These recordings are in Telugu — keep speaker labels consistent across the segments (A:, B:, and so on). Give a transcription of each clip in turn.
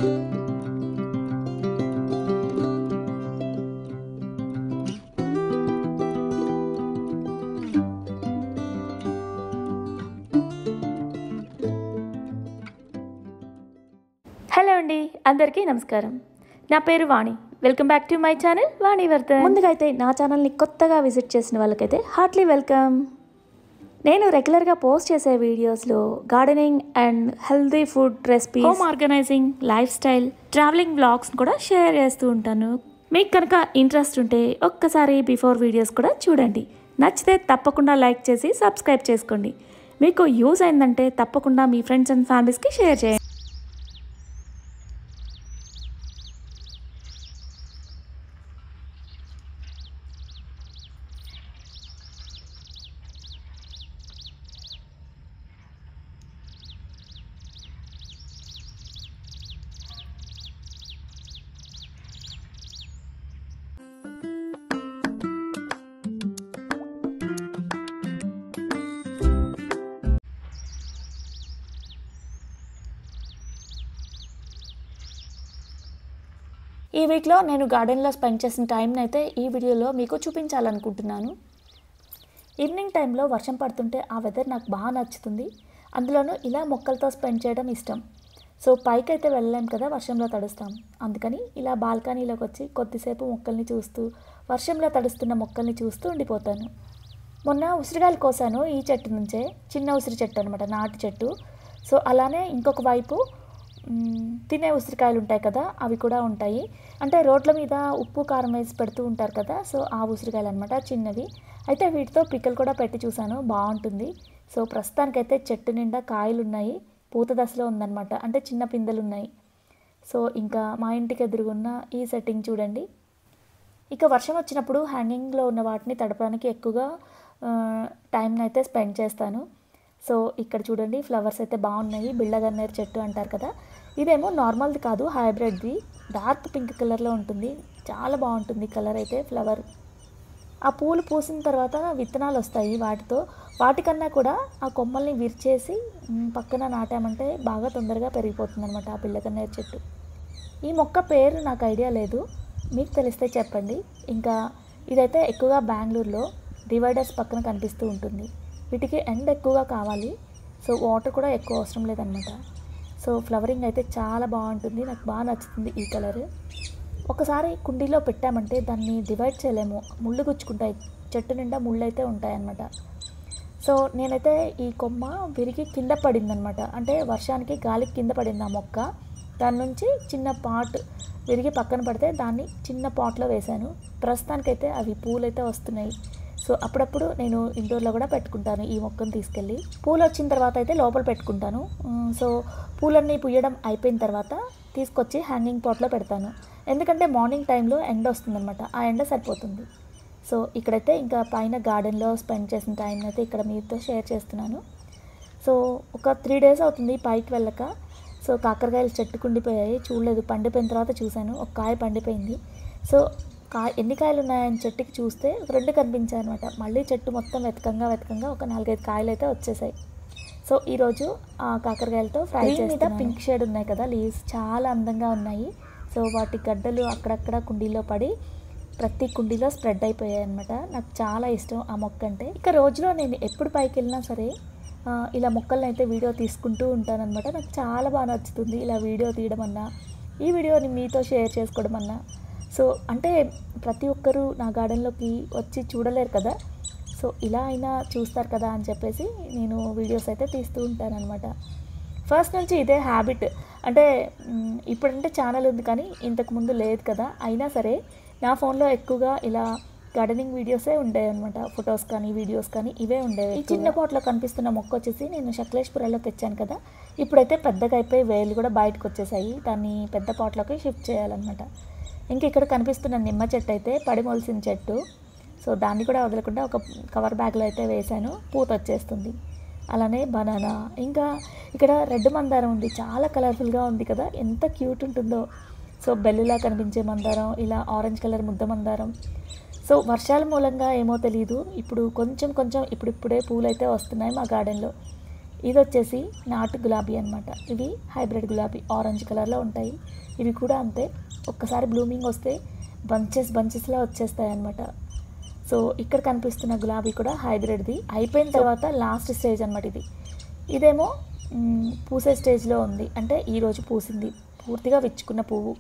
A: హలో అండి, అందరికీ నమస్కారం. నా పేరు Vani. Welcome back to my channel Vani Vardhan. ముందుగా అయితే నా ఛానల్ని కొత్తగా విజిట్ చేసిన వాళ్ళకైతే హార్ట్లీ వెల్కమ్. నేను రెగ్యులర్గా పోస్ట్ చేసే వీడియోస్లో gardening and healthy food recipes, home organising, lifestyle, travelling vlogs కూడా షేర్ చేస్తూ ఉంటాను. మీకు కనుక ఇంట్రెస్ట్ ఉంటే ఒక్కసారి బిఫోర్ వీడియోస్ కూడా చూడండి. నచ్చితే తప్పకుండా లైక్ చేసి సబ్స్క్రైబ్ చేసుకోండి. మీకు యూజ్ అయిందంటే తప్పకుండా మీ ఫ్రెండ్స్ అండ్ ఫ్యామిలీస్కి షేర్ చేయండి. ఈ వీక్లో నేను గార్డెన్లో స్పెండ్ చేసిన టైంని అయితే ఈ వీడియోలో మీకు చూపించాలనుకుంటున్నాను. ఈవినింగ్ టైంలో వర్షం పడుతుంటే ఆ వెదర్ నాకు బాగా నచ్చుతుంది. అందులోనూ ఇలా మొక్కలతో స్పెండ్ చేయడం ఇష్టం. సో పైకి అయితే వెళ్ళలేం కదా, వర్షంలో తడుస్తాం. అందుకని ఇలా బాల్కనీలోకి వచ్చి కొద్దిసేపు మొక్కల్ని చూస్తూ, వర్షంలో తడుస్తున్న మొక్కల్ని చూస్తూ ఉండిపోతాను. మొన్న ఉసిరికాయలు కోసాను ఈ చెట్టు నుంచే, చిన్న ఉసిరి చెట్టు అనమాట, నాటు చెట్టు. సో అలానే ఇంకొక వైపు తినే ఉసిరికాయలు ఉంటాయి కదా, అవి కూడా ఉంటాయి. అంటే రోడ్ల మీద ఉప్పు కారం వేసి పెడుతూ ఉంటారు కదా, సో ఆ ఉసిరికాయలు అనమాట, చిన్నవి. అయితే వీటితో పిక్కలు కూడా పెట్టి చూసాను, బాగుంటుంది. సో ప్రస్తుతానికైతే చెట్టు నిండా కాయలు ఉన్నాయి, పూత దశలో ఉందన్నమాట, అంటే చిన్న పిందెలు ఉన్నాయి. సో ఇంకా మా ఇంటికి ఎదురుగున్న ఈ సెట్టింగ్ చూడండి. ఇక వర్షం వచ్చినప్పుడు హ్యాంగింగ్లో ఉన్న వాటిని తడపడానికి ఎక్కువగా టైంని అయితే స్పెండ్ చేస్తాను. సో ఇక్కడ చూడండి, ఫ్లవర్స్ అయితే బాగున్నాయి. బిళ్ళగన్నేరు చెట్టు అంటారు కదా, ఇదేమో నార్మల్ది కాదు, హైబ్రిడ్ది. డార్క్ పింక్ కలర్లో ఉంటుంది, చాలా బాగుంటుంది కలర్ అయితే. ఫ్లవర్ ఆ పూలు పూసిన తర్వాత విత్తనాలు వస్తాయి, వాటికన్నా కూడా ఆ కొమ్మల్ని విరిచేసి పక్కన నాటామంటే బాగా తొందరగా పెరిగిపోతుంది అనమాట ఆ బిళ్ళగన్నేరు చెట్టు. ఈ మొక్క పేరు నాకు ఐడియా లేదు, మీకు తెలిస్తే చెప్పండి. ఇంకా ఇదైతే ఎక్కువగా బెంగళూరులో డివైడర్స్ పక్కన కనిపిస్తూ ఉంటుంది. వీటికి ఎండ్ ఎక్కువగా కావాలి, సో వాటర్ కూడా ఎక్కువ అవసరం లేదనమాట. సో ఫ్లవరింగ్ అయితే చాలా బాగుంటుంది, నాకు బాగా నచ్చుతుంది ఈ కలర్. ఒకసారి కుండీలో పెట్టామంటే దాన్ని డివైడ్ చేయలేము, ముళ్ళు గుచ్చుకుంటాయి, చెట్టు నిండా ముళ్ళు అయితే ఉంటాయన్నమాట. సో నేనైతే ఈ కొమ్మ విరిగి కింద పడిందనమాట, అంటే వర్షానికి గాలికి కింద పడింది ఆ మొక్క. దాని నుంచి చిన్న పాట్ విరిగి పక్కన పడితే దాన్ని చిన్న పాట్లో వేశాను. ప్రస్తుతానికైతే అవి పూలు అయితే వస్తున్నాయి. సో అప్పుడప్పుడు నేను ఇండోర్లో కూడా పెట్టుకుంటాను ఈ మొక్కను తీసుకెళ్ళి. పూలు వచ్చిన తర్వాత అయితే లోపల పెట్టుకుంటాను. సో పూలన్నీ పుయ్యడం అయిపోయిన తర్వాత తీసుకొచ్చి హ్యాంగింగ్ పాట్లో పెడతాను, ఎందుకంటే మార్నింగ్ టైంలో ఎండ వస్తుందన్నమాట, ఆ ఎండ సరిపోతుంది. సో ఇక్కడైతే ఇంకా పైన గార్డెన్లో స్పెండ్ చేసిన టైం అయితే ఇక్కడ మీతో షేర్ చేస్తున్నాను. సో ఒక 3 days అవుతుంది పైకి వెళ్ళక. సో కాకరకాయలు చెట్టుకు ఉండిపోయాయి, చూడలేదు, పండిపోయిన తర్వాత చూశాను, ఒక కాయ పండిపోయింది. సో ఎన్ని కాయలు ఉన్నాయని చెట్టుకి చూస్తే 2 కనిపించాయి అనమాట. మళ్ళీ చెట్టు మొత్తం వెతకంగా ఒక 4-5 కాయలు అయితే వచ్చేసాయి. సో ఈరోజు ఆ కాకరకాయలతో ఫ్రై చేస్తే పింక్ షేడ్ ఉన్నాయి కదా లీవ్స్, చాలా అందంగా ఉన్నాయి. సో వాటి గడ్డలు అక్కడక్కడ కుండీలో పడి ప్రతి కుండీలో స్ప్రెడ్ అయిపోయాయి అనమాట. నాకు చాలా ఇష్టం ఆ మొక్క అంటే. ఇక రోజులో నేను ఎప్పుడు పైకి వెళ్ళినా సరే ఇలా మొక్కలను అయితే వీడియో తీసుకుంటూ ఉంటానన్నమాట. నాకు చాలా బాగా నచ్చుతుంది ఇలా వీడియో తీయడం అన్నా, ఈ వీడియోని మీతో షేర్ చేసుకోవడం అన్నా. సో అంటే ప్రతి ఒక్కరూ నా గార్డెన్లోకి వచ్చి చూడలేరు కదా, సో ఇలా అయినా చూస్తారు కదా అని చెప్పేసి నేను వీడియోస్ అయితే తీస్తూ ఉంటానన్నమాట. ఫస్ట్ నుంచి ఇదే హ్యాబిట్. అంటే ఇప్పుడంటే ఛానల్ ఉంది కానీ ఇంతకుముందు లేదు కదా, అయినా సరే నా ఫోన్లో ఎక్కువగా ఇలా గార్డెనింగ్ వీడియోసే ఉండేవి అనమాట. ఫొటోస్ కానీ వీడియోస్ కానీ ఇవే ఉండేవి. ఈ చిన్న పాట్లో కనిపిస్తున్న మొక్క వచ్చేసి నేను శక్లేష్పురంలో తెచ్చాను కదా, ఇప్పుడైతే పెద్దగా అయిపోయి వేలు కూడా బయటకు వచ్చేసాయి, దాన్ని పెద్ద పాట్లోకి షిఫ్ట్ చేయాలన్నమాట. ఇంక ఇక్కడ కనిపిస్తున్న నిమ్మ చెట్టు అయితే పడి మొలిసిన చెట్టు. సో దాన్ని కూడా వదలకుండా ఒక కవర్ బ్యాగ్లో అయితే వేశాను, పూత వచ్చేస్తుంది. అలానే బనానా, ఇంకా ఇక్కడ రెడ్ మందారం ఉంది, చాలా కలర్ఫుల్గా ఉంది కదా, ఎంత క్యూట్ ఉంటుందో. సో బెల్లులా కనిపించే మందారం, ఇలా ఆరెంజ్ కలర్ ముద్ద మందారం. సో వర్షాల మూలంగా ఏమో తెలియదు, ఇప్పుడు కొంచెం ఇప్పుడిప్పుడే పూలు అయితే వస్తున్నాయి మా గార్డెన్లో. ఇది వచ్చేసి నాటు గులాబీ అనమాట. ఇవి హైబ్రిడ్ గులాబీ ఆరెంజ్ కలర్లో ఉంటాయి. ఇవి కూడా అంతే, ఒక్కసారి బ్లూమింగ్ వస్తే బంచెస్లా వచ్చేస్తాయి అనమాట. సో ఇక్కడ కనిపిస్తున్న గులాబీ కూడా హైబ్రిడ్ది. అయిపోయిన తర్వాత లాస్ట్ స్టేజ్ అనమాట ఇది. ఇదేమో పూసే స్టేజ్లో ఉంది, అంటే ఈరోజు పూసింది, పూర్తిగా విచ్చుకున్న పువ్వు.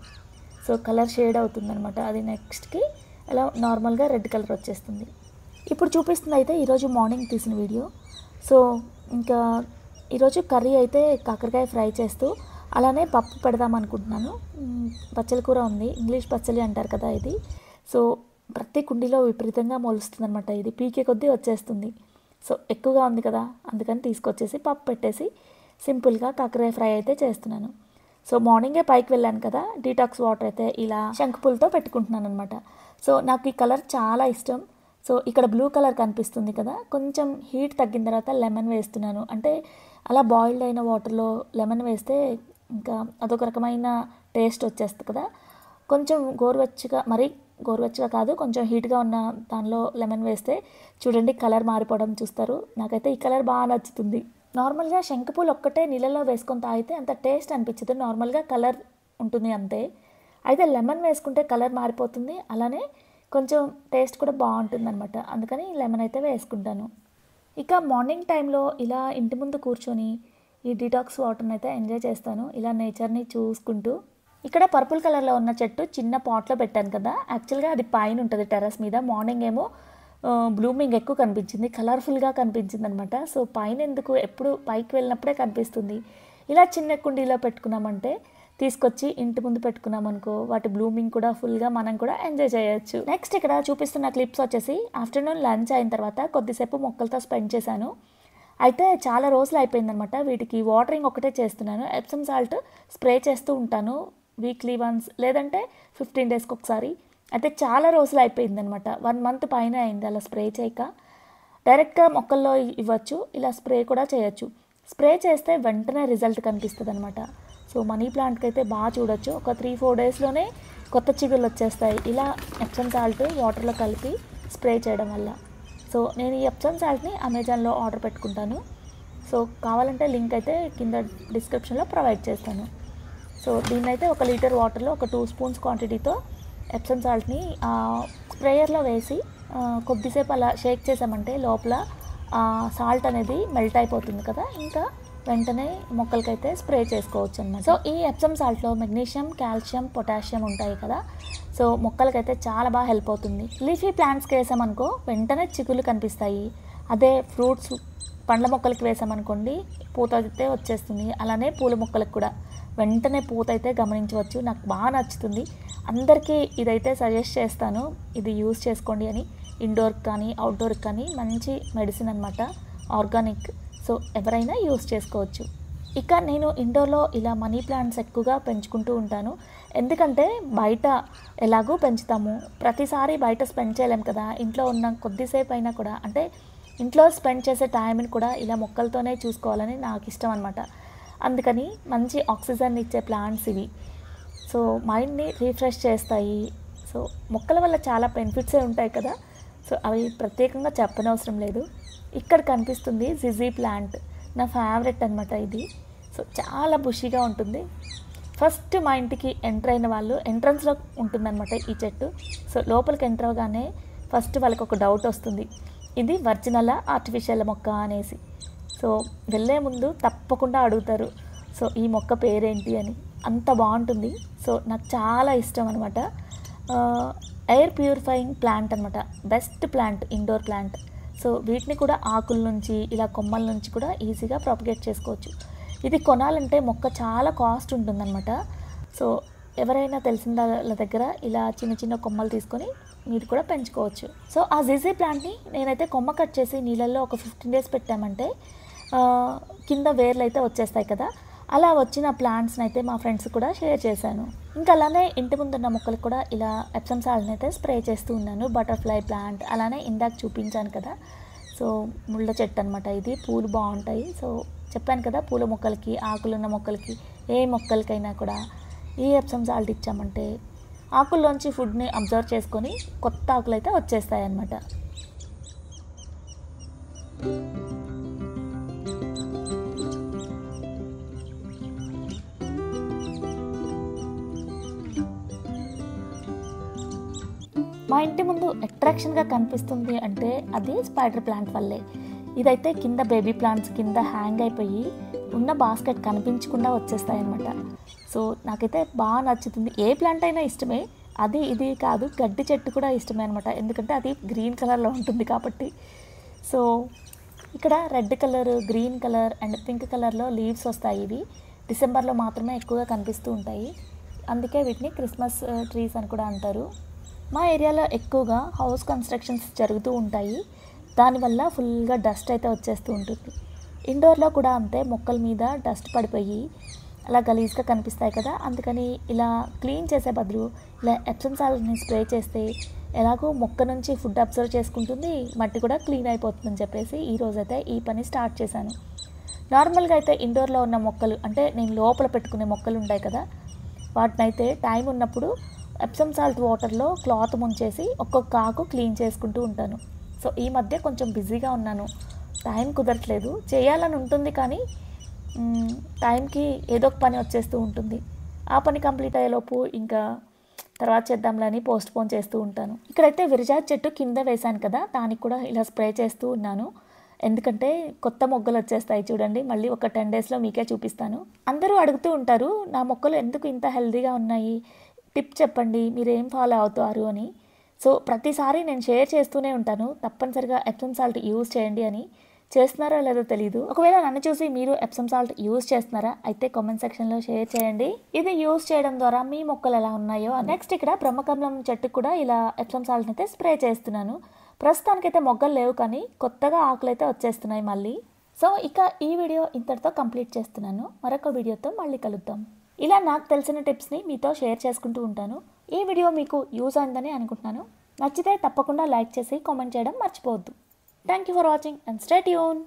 A: సో కలర్ షేడ్ అవుతుందన్నమాట. అది నెక్స్ట్కి అలా నార్మల్గా రెడ్ కలర్ వచ్చేస్తుంది. ఇప్పుడు చూపిస్తుంది అయితే ఈరోజు మార్నింగ్ తీసిన వీడియో. సో ఇంకా ఈరోజు కర్రీ అయితే కాకరకాయ ఫ్రై చేస్తూ అలానే పప్పు పెడదాం అనుకుంటున్నాను. పచ్చల కూర ఉంది, ఇంగ్లీష్ పచ్చలి అంటారు కదా ఇది. సో ప్రతి కుండీలో విపరీతంగా మొలుస్తుంది అనమాట. ఇది పీకే కొద్దీ వచ్చేస్తుంది. సో ఎక్కువగా ఉంది కదా, అందుకని తీసుకొచ్చేసి పప్పు పెట్టేసి సింపుల్గా కాకరకాయ ఫ్రై అయితే చేస్తున్నాను. సో మార్నింగే పైకి వెళ్ళాను కదా, డీటాక్స్ వాటర్ అయితే ఇలా శంకుపూలతో పెట్టుకుంటున్నాను అనమాట. సో నాకు ఈ కలర్ చాలా ఇష్టం. సో ఇక్కడ బ్లూ కలర్ కనిపిస్తుంది కదా, కొంచెం హీట్ తగ్గిన తర్వాత లెమన్ వేస్తున్నాను. అంటే అలా బాయిల్డ్ అయిన వాటర్లో లెమన్ వేస్తే ఇంకా అదొక రకమైన టేస్ట్ వచ్చేస్తుంది కదా. కొంచెం గోరువెచ్చగా, మరీ గోరువెచ్చగా కాదు, కొంచెం హీట్గా ఉన్న దానిలో లెమన్ వేస్తే చూడండి కలర్ మారిపోవడం చూస్తారు. నాకైతే ఈ కలర్ బాగా నచ్చుతుంది. నార్మల్గా శంకుపూలు ఒక్కటే నీళ్ళలో వేసుకొని తాగితే అంత టేస్ట్ అనిపించదు, నార్మల్గా కలర్ ఉంటుంది అంతే. అయితే లెమన్ వేసుకుంటే కలర్ మారిపోతుంది, అలానే కొంచెం టేస్ట్ కూడా బాగుంటుంది అనమాట. అందుకని లెమన్ అయితే వేసుకుంటాను. ఇక మార్నింగ్ టైంలో ఇలా ఇంటి ముందు కూర్చొని ఈ డిటాక్స్ వాటర్ని అయితే ఎంజాయ్ చేస్తాను, ఇలా నేచర్ని చూసుకుంటూ. ఇక్కడ పర్పుల్ కలర్లో ఉన్న చెట్టు చిన్న పాట్లో పెట్టాను కదా, యాక్చువల్గా అది పైన ఉంటుంది టెర్రస్ మీద. మార్నింగ్ ఏమో బ్లూమింగ్ ఎక్కువ కనిపించింది, కలర్ఫుల్గా కనిపించింది అనమాట. సో పైన ఎందుకు, ఎప్పుడు పైకి వెళ్ళినప్పుడే కనిపిస్తుంది. ఇలా చిన్న కుండీలో పెట్టుకున్నామంటే, తీసుకొచ్చి ఇంటి ముందు పెట్టుకున్నాం అనుకో, వాటి బ్లూమింగ్ కూడా ఫుల్గా మనం కూడా ఎంజాయ్ చేయొచ్చు. నెక్స్ట్ ఇక్కడ చూపిస్తున్న క్లిప్స్ వచ్చేసి ఆఫ్టర్నూన్ లంచ్ అయిన తర్వాత కొద్దిసేపు మొక్కలతో స్పెండ్ చేశాను. అయితే చాలా రోజులు అయిపోయిందనమాట. వీటికి వాటరింగ్ ఒకటే చేస్తున్నాను. ఎప్సమ్ సాల్ట్ స్ప్రే చేస్తూ ఉంటాను వీక్లీ వన్స్, లేదంటే 15 డేస్కి ఒకసారి. అయితే చాలా రోజులు అయిపోయిందనమాట, 1 మంత్ పైన అయింది అలా స్ప్రే చేయక. డైరెక్ట్గా మొక్కల్లో ఇవ్వచ్చు, ఇలా స్ప్రే కూడా చేయొచ్చు. స్ప్రే చేస్తే వెంటనే రిజల్ట్ కనిపిస్తుంది అనమాట. సో మనీ ప్లాంట్కి అయితే బాగా చూడొచ్చు, ఒక 3-4 డేస్లోనే కొత్త చిగుళ్ళు వచ్చేస్తాయి ఇలా ఎప్సమ్ సాల్ట్ వాటర్లో కలిపి స్ప్రే చేయడం వల్ల. సో నేను ఈ ఎప్సమ్ సాల్ట్ని అమెజాన్లో ఆర్డర్ పెట్టుకుంటాను. సో కావాలంటే లింక్ అయితే కింద డిస్క్రిప్షన్లో ప్రొవైడ్ చేస్తాను. సో దీన్నైతే 1 లీటర్ వాటర్లో ఒక 2 స్పూన్స్ క్వాంటిటీతో ఎప్సమ్ సాల్ట్ని స్ప్రేయర్లో వేసి కొద్దిసేపు అలా షేక్ చేసామంటే లోపల సాల్ట్ అనేది మెల్ట్ అయిపోతుంది కదా, ఇంకా వెంటనే మొక్కలకైతే స్ప్రే చేసుకోవచ్చు అన్నమాట. సో ఈ ఎప్సమ్ సాల్ట్లో మెగ్నీషియం, కాల్షియం, పొటాషియం ఉంటాయి కదా. సో మొక్కలకైతే చాలా బాగా హెల్ప్ అవుతుంది. లీఫీ ప్లాంట్స్కి వేసామనుకో వెంటనే చిగుళ్ళు కనిపిస్తాయి. అదే ఫ్రూట్స్ పండ్ల మొక్కలకి వేసామనుకోండి పూత అయితే వచ్చేస్తుంది. అలానే పూల మొక్కలకు కూడా వెంటనే పూత అయితే గమనించవచ్చు. నాకు బాగా నచ్చుతుంది, అందరికీ ఇదైతే సజెస్ట్ చేస్తాను, ఇది యూస్ చేసుకోండి అని. ఇండోర్కి కానీ అవుట్డోర్కి కానీ మంచి మెడిసిన్ అనమాట, ఆర్గానిక్. సో ఎవరైనా యూస్ చేసుకోవచ్చు. ఇక నేను ఇండోర్లో ఇలా మనీ ప్లాంట్స్ ఎక్కువగా పెంచుకుంటూ ఉంటాను. ఎందుకంటే బయట ఎలాగూ పెంచుతాము, ప్రతిసారి బయట స్పెండ్ చేయలేం కదా. ఇంట్లో ఉన్న కొద్దిసేపు అయినా కూడా, అంటే ఇంట్లో స్పెండ్ చేసే టైంని కూడా ఇలా మొక్కలతోనే చూసుకోవాలని నాకు ఇష్టం అనమాట. అందుకని మంచి ఆక్సిజన్ ఇచ్చే ప్లాంట్స్ ఇవి. సో మైండ్ని రీఫ్రెష్ చేస్తాయి. సో మొక్కల వల్ల చాలా బెనిఫిట్సే ఉంటాయి కదా. సో అవి ప్రత్యేకంగా చెప్పనవసరం లేదు. ఇక్కడ కనిపిస్తుంది జిజీ ప్లాంట్, నా ఫేవరెట్ అనమాట ఇది. సో చాలా బుషీగా ఉంటుంది. ఫస్ట్ మా ఇంటికి ఎంటర్ అయిన వాళ్ళు ఎంట్రన్స్లో ఉంటుందన్నమాట ఈ చెట్టు. సో లోపలికి ఎంటర్ అవగానే ఫస్ట్ వాళ్ళకి ఒక డౌట్ వస్తుంది, ఇది ఒరిజినలా ఆర్టిఫిషియల్ మొక్క అనేసి. సో వెళ్ళే ముందు తప్పకుండా అడుగుతారు, సో ఈ మొక్క పేరేంటి అని. అంత బాగుంటుంది. సో నాకు చాలా ఇష్టం అనమాట. ఎయిర్ ప్యూరిఫైయింగ్ ప్లాంట్ అనమాట, best plant, indoor plant. So వీటిని కూడా ఆకుల నుంచి ఇలా కొమ్మల నుంచి కూడా ఈజీగా ప్రాపగేట్ చేసుకోవచ్చు. ఇది కొనాలంటే మొక్క చాలా కాస్ట్ ఉంటుందన్నమాట. సో ఎవరైనా తెలిసిన వాళ్ళ దగ్గర ఇలా చిన్న చిన్న కొమ్మలు తీసుకొని మీరు కూడా పెంచుకోవచ్చు. సో ఆ జిజీ ప్లాంట్ని నేనైతే కొమ్మ కట్ చేసి నీళ్ళల్లో ఒక 15 డేస్ పెట్టామంటే కింద వేర్లు అయితే వచ్చేస్తాయి కదా. అలా వచ్చిన ప్లాంట్స్ని అయితే మా ఫ్రెండ్స్ కూడా షేర్ చేశాను. ఇంకా అలానే ఇంటి ముందున్న మొక్కలకు కూడా ఇలా ఎప్సమ్ సాల్ట్ని అయితే స్ప్రే చేస్తూ ఉన్నాను. బటర్ఫ్లై ప్లాంట్, అలానే ఇందాక చూపించాను కదా, సో ముళ్ళ చెట్టు అనమాట ఇది. పూలు బాగుంటాయి. సో చెప్పాను కదా, పూల మొక్కలకి, ఆకులున్న మొక్కలకి, ఏ మొక్కలకైనా కూడా ఈ ఎప్సమ్ సాల్ట్ ఇచ్చామంటే ఆకుల్లోంచి ఫుడ్ని అబ్జర్వ్ చేసుకొని కొత్త ఆకులు అయితే వచ్చేస్తాయి అన్నమాట. మా ఇంటి ముందు అట్రాక్షన్గా కనిపిస్తుంది అంటే అది స్పైడర్ ప్లాంట్ వల్లే. ఇదైతే కింద బేబీ ప్లాంట్స్ కింద హ్యాంగ్ అయిపోయి ఉన్న బాస్కెట్ కనిపించకుండా వచ్చేస్తాయి అన్నమాట. సో నాకైతే బాగా నచ్చుతుంది. ఏ ప్లాంట్ అయినా ఇష్టమే, అది ఇది కాదు, గడ్డి చెట్టు కూడా ఇష్టమే అనమాట, ఎందుకంటే అది గ్రీన్ కలర్లో ఉంటుంది కాబట్టి. సో ఇక్కడ red colour, green colour and pink కలర్లో లీవ్స్ వస్తాయి. ఇవి డిసెంబర్లో మాత్రమే ఎక్కువగా కనిపిస్తూ ఉంటాయి, అందుకే వీటిని క్రిస్మస్ ట్రీస్ అని కూడా అంటారు. మా ఏరియాలో ఎక్కువగా హౌస్ కన్స్ట్రక్షన్స్ జరుగుతూ ఉంటాయి, దానివల్ల ఫుల్గా డస్ట్ అయితే వచ్చేస్తూ ఉంటుంది. ఇండోర్లో కూడా అంతే, మొక్కల మీద డస్ట్ పడిపోయి అలా గలీజ్గా కనిపిస్తాయి కదా, అందుకని ఇలా క్లీన్ చేసే బదులు ఇలా ఎప్సమ్ సాల్ట్ని స్ప్రే చేస్తే ఎలాగో మొక్క నుంచి ఫుడ్ అబ్జర్వ్ చేసుకుంటుంది, మట్టి కూడా క్లీన్ అయిపోతుందని చెప్పేసి ఈరోజైతే ఈ పని స్టార్ట్ చేశాను. నార్మల్గా అయితే ఇండోర్లో ఉన్న మొక్కలు అంటే నేను లోపల పెట్టుకునే మొక్కలు ఉంటాయి కదా, వాటినైతే టైం ఉన్నప్పుడు ఎప్సమ్ సాల్ట్ వాటర్లో క్లాత్ ముంచేసి ఒక్కొక్క ఆకు క్లీన్ చేసుకుంటూ ఉంటాను. సో ఈ మధ్య కొంచెం బిజీగా ఉన్నాను, టైం కుదరట్లేదు, చేయాలని ఉంటుంది కానీ టైంకి ఏదో ఒక పని వచ్చేస్తూ ఉంటుంది. ఆ పని కంప్లీట్ అయ్యేలోపు ఇంకా తర్వాత చేద్దాంలని పోస్ట్పోన్ చేస్తూ ఉంటాను. ఇక్కడైతే విరజాజి చెట్టు కింద వేశాను కదా, దానికి కూడా ఇలా స్ప్రే చేస్తూ ఉన్నాను, ఎందుకంటే కొత్త మొగ్గలు వచ్చేస్తాయి చూడండి. మళ్ళీ ఒక 10 డేస్లో మీకే చూపిస్తాను. అందరూ అడుగుతూ ఉంటారు నా మొక్కలు ఎందుకు ఇంత హెల్తీగా ఉన్నాయి, టిప్ చెప్పండి, మీరు ఏం ఫాలో అవుతారు అని. సో ప్రతిసారి నేను షేర్ చేస్తూనే ఉంటాను, తప్పనిసరిగా ఎప్సమ్ సాల్ట్ యూజ్ చేయండి అని. చేస్తున్నారో లేదో తెలీదు, ఒకవేళ నన్ను చూసి మీరు ఎప్సమ్ సాల్ట్ యూజ్ చేస్తున్నారా అయితే కామెంట్ సెక్షన్లో షేర్ చేయండి. ఇది యూజ్ చేయడం ద్వారా మీ మొక్కలు ఎలా ఉన్నాయో. నెక్స్ట్ ఇక్కడ బ్రహ్మకమలం చెట్టుకు కూడా ఇలా ఎప్సమ్ సాల్ట్ అయితే స్ప్రే చేస్తున్నాను. ప్రస్తుతానికైతే మొగ్గలు లేవు కానీ కొత్తగా ఆకులు అయితే వచ్చేస్తున్నాయి మళ్ళీ. సో ఇక ఈ వీడియో ఇంతటితో కంప్లీట్ చేస్తున్నాను, మరొక వీడియోతో మళ్ళీ కలుద్దాం. ఇలా నాకు తెలిసిన టిప్స్ని మీతో షేర్ చేసుకుంటూ ఉంటాను. ఈ వీడియో మీకు యూజ్ అయిందని అనుకుంటున్నాను. నచ్చితే తప్పకుండా లైక్ చేసి కామెంట్ చేయడం మర్చిపోవద్దు. Thank you for watching and stay tuned.